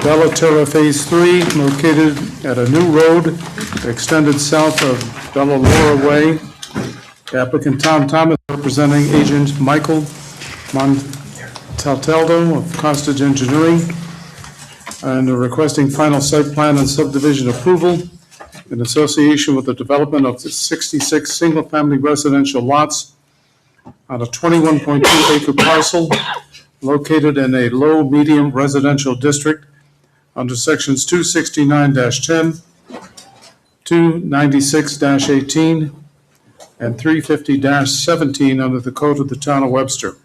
Terra Phase 3, located at a new road extended south of Bella Laura Way. Applicant Tom Thomas, representing agent Michael Montalteldo of Costage Engineering, and requesting final site plan and subdivision approval in association with the development of the 66 single-family residential lots on a 21.2 acre parcel located in a low-medium residential district under sections 269-10, 296-18, and 350-17 under the Code of the Town of Webster.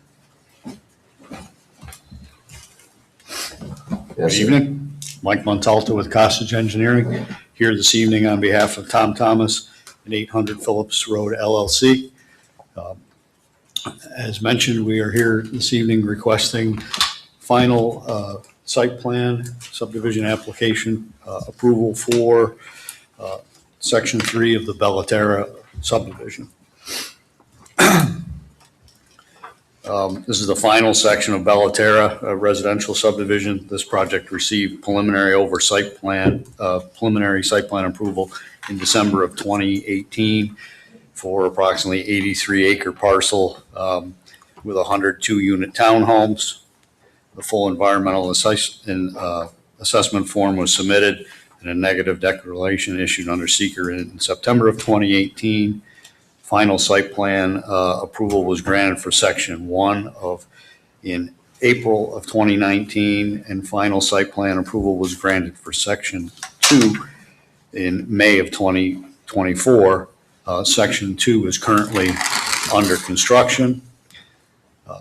Good evening. Mike Montalto with Costage Engineering, here this evening on behalf of Tom Thomas and 800 Phillips Road LLC. As mentioned, we are here this evening requesting final site plan subdivision application approval for Section 3 of the Bella Terra subdivision. This is the final section of Bella Terra, a residential subdivision. This project received preliminary site plan approval in December of 2018 for approximately 83 acre parcel with 102 unit townhomes. The full environmental assessment form was submitted and a negative declaration issued under seeker in September of 2018. Final site plan approval was granted for section 1 in April of 2019, and final site plan approval was granted for section 2 in May of 2024. Section 2 is currently under construction.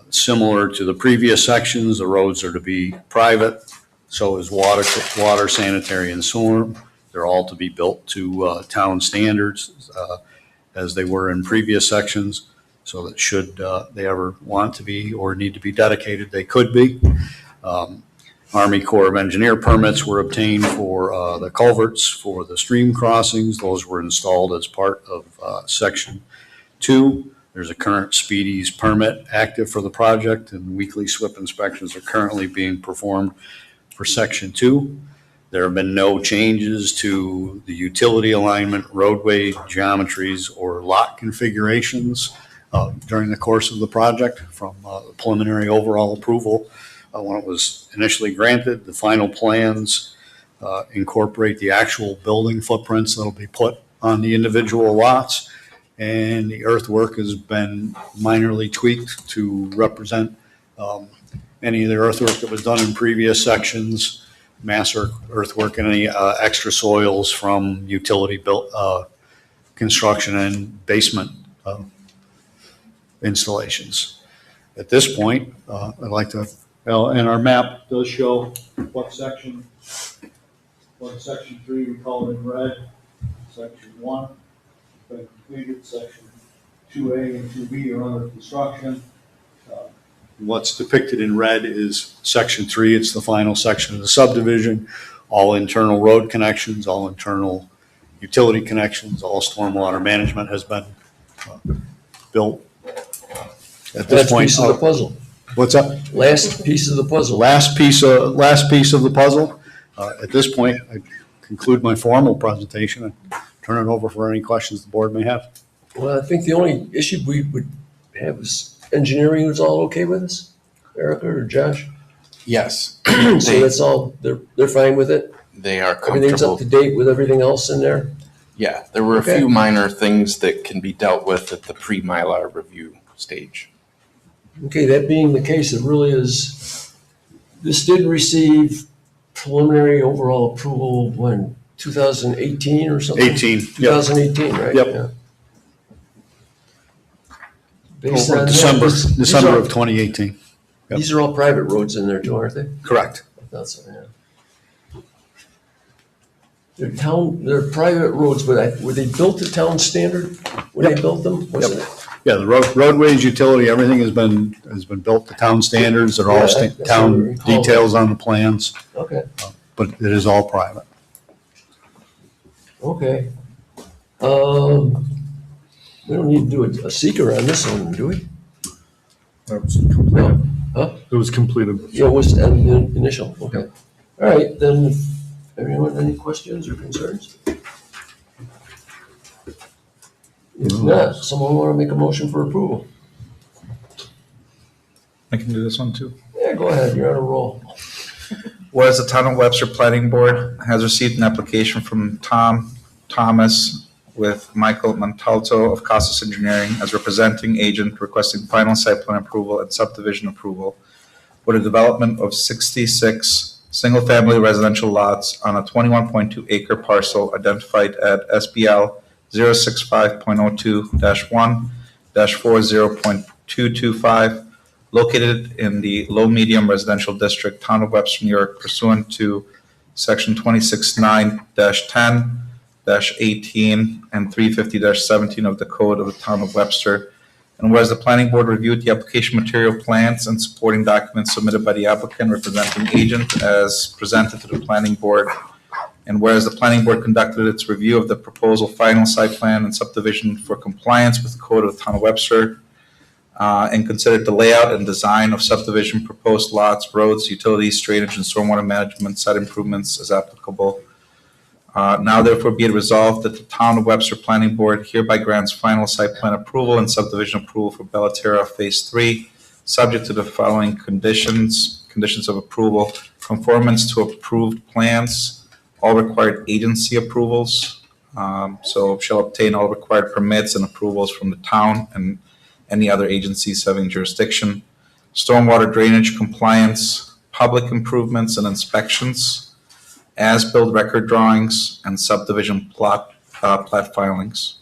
Similar to the previous sections, the roads are to be private. So is water, sanitary, and sewer. They're all to be built to town standards as they were in previous sections. So that should they ever want to be or need to be dedicated, they could be. Army Corps of Engineer permits were obtained for the culverts for the stream crossings. Those were installed as part of Section 2. There's a current Speedies permit active for the project, and weekly SWIP inspections are currently being performed for Section 2. There have been no changes to the utility alignment, roadway geometries, or lot configurations during the course of the project from the preliminary overall approval when it was initially granted. The final plans incorporate the actual building footprints that will be put on the individual lots, and the earthwork has been minorly tweaked to represent any of the earthwork that was done in previous sections, mass earthwork, and any extra soils from utility built construction and basement installations. At this point, I'd like to, and our map does show what section 3 we call it in red, section 1 has been completed, section 2A and 2B are under construction. What's depicted in red is section 3. It's the final section of the subdivision. All internal road connections, all internal utility connections, all stormwater management has been built. At this point, piece of the puzzle. What's up? Last piece of the puzzle. Last piece of the puzzle. At this point, I conclude my formal presentation and turn it over for any questions the board may have. Well, I think the only issue we would have is engineering was all okay with us, Erica or Josh? Yes. So that's all, they're fine with it? They are Everything's up comfortable. to date with everything else in there? Yeah, there were Okay. a few minor things that can be dealt with at the pre-Mylar review stage. Okay, that being the case, it really is, this did receive preliminary overall approval when, 2018 or something? 18. Yep. 2018, right? Yep. Yeah. Based Over on that, December these of are- 2018. Yep. These are all private roads in there too, aren't they? Correct. I thought so, yeah. They're private roads, but were they built to town standard when they built them? Wasn't it? Yeah, the roadways, utility, everything has been built to town standards. They're all Yeah, that's what I town recall. details on the plans, Okay, but it is all private. okay. We don't need to do a seeker on this one, do we? That was completed. Huh? It was completed. Yeah, it was an initial, okay. All right, then, if anyone, any questions or concerns? If not, someone want to make a motion for approval? I can do this one too. Yeah, go ahead, you're on a roll. Whereas the Town of Webster Planning Board has received an application from Tom Thomas with Michael Montalto of Costas Engineering as representing agent requesting final site plan approval and subdivision approval for the development of 66 single-family residential lots on a 21.2 acre parcel identified at SBL 065.02-1-40.225, located in the low-medium residential district, Town of Webster, New York, pursuant to Section 269-10-18 and 350-17 of the Code of the Town of Webster. And whereas the planning board reviewed the application material plans and supporting documents submitted by the applicant representing agent as presented to the planning board, and whereas the planning board conducted its review of the proposal final site plan and subdivision for compliance with the Code of the Town of Webster, and considered the layout and design of subdivision, proposed lots, roads, utilities, drainage, and stormwater management site improvements as applicable. Now therefore be it resolved that the Town of Webster Planning Board hereby grants final site plan approval and subdivision approval for Terra Phase 3, subject to the following conditions of approval: conformance to approved plans, all required agency approvals, so shall obtain all required permits and approvals from the town and any other agencies having jurisdiction, stormwater drainage compliance, public improvements and inspections, as-built record drawings, and subdivision plat filings.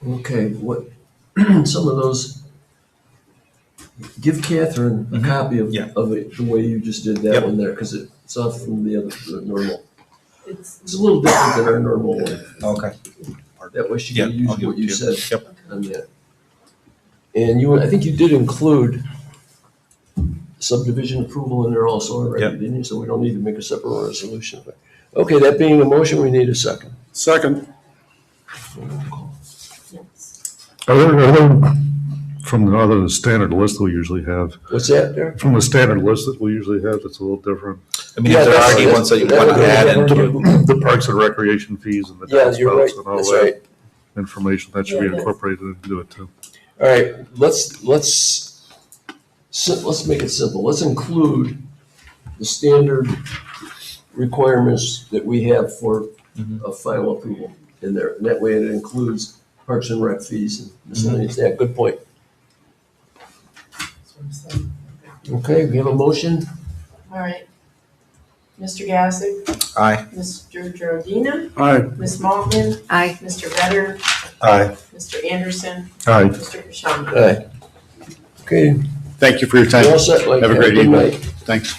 Okay, what, some of those, give Catherine a copy of Yeah. it, the way you just did that Yep. one there, because it's off from the normal. It's a little different than our normal one. Okay. That way she Yeah, can use I'll give what it you to said Yep. on that. And I think you did include subdivision approval in there also already, Yep. didn't you? So we don't need to make a separate resolution. But okay, that being a motion, we need a second. Second. From the other standard list we usually have, What's that there? from the standard list that we usually have, it's a little different. I mean, Yeah, if there that's- are any ones that you that want would to be- add that would into, The parks and recreation fees and the Yeah, you're right, downspouts and all that's that right. information, that should be Yeah, that's- incorporated into it too. All right, let's make it simple. Let's include the standard requirements that we have for a final approval in there. And that way it includes parks and rec fees and miscellaneous. Yeah, good point. Okay, we have a motion. All right. Mr. Gassick, aye. Mr. Giardina, Aye. Ms. Maltman, Aye. Mr. Vedder, Aye. Mr. Anderson, Aye. Mr. Kashani. Aye. Okay, Thank you for your we're all time. set, Mike. Have a great good evening. night. Thanks.